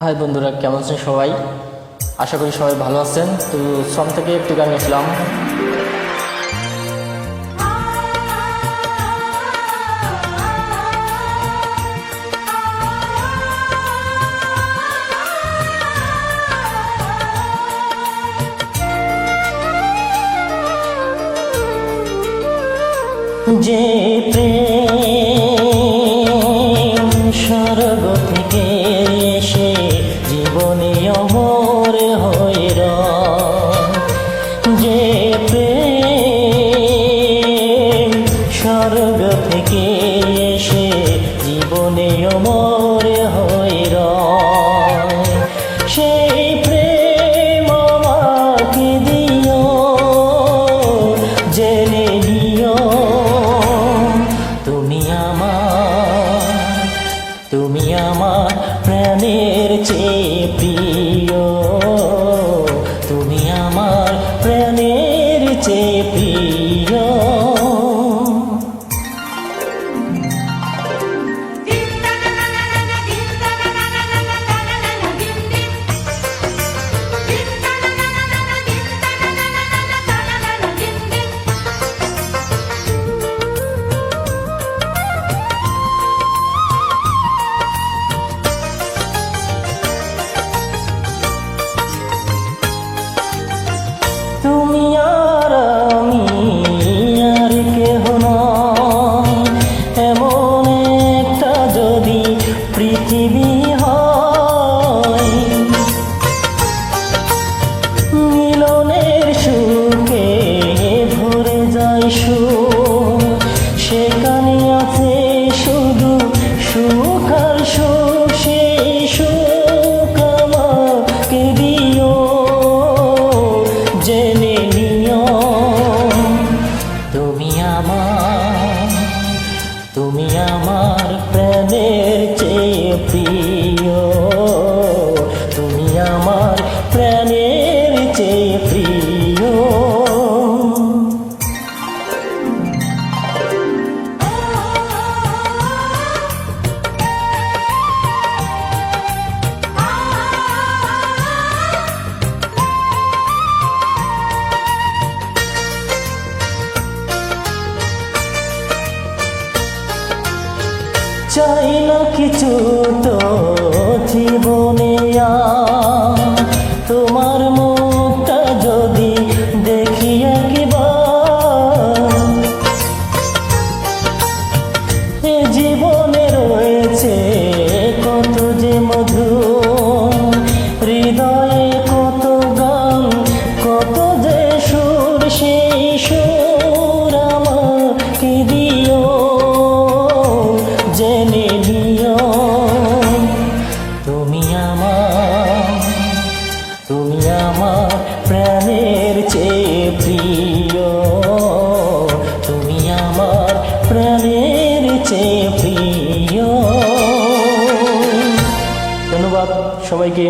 High বন্ধুরা, কেমন আছেন সবাই? আশা করি সবাই ভালো আছেন। তো সম থেকে একটু গান গেছিলাম। যে প্রেম স্বর্গ থেকে এসে জীবনে অমর হইল, যে প্রেম স্বর্গ থেকে এসে জীবনে অমর হইল, সেই প্রেম আমাকে দিও, জেনে নিও তুমি আমার প্রাণের চেয়ে প্রিয়, তুমি আমার প্রাণের চেয়ে প্রিয়। তুমি আর আমি আর কেহ নয়, এমন একটা যদি পৃথিবী হয়, মিলনের সুখে ভরে যায় সুখ, সেখানে আছে শুধু সুখ আর সুখ, সেই সুখ আমাকে দিও, জেনে নিও তুমি আমার প্রাণের চেয়ে প্রিয়, তুমি আমার প্রাণের চেয়ে প্রিয়। চাই না কিছু তো জীবনে, তোমার মুখটা যদি দেখি একবার, এ জীবনে রয়েছে কত যে মধু, হৃদয়ে কত গান, কত যে সুর, সেই সুর আমাকে দিও, জেনে নিও তুমি আমার প্রাণের চেয়ে প্রিয়, তুমি আমার প্রাণের চেয়ে প্রিয়। ধন্যবাদ সবাইকে।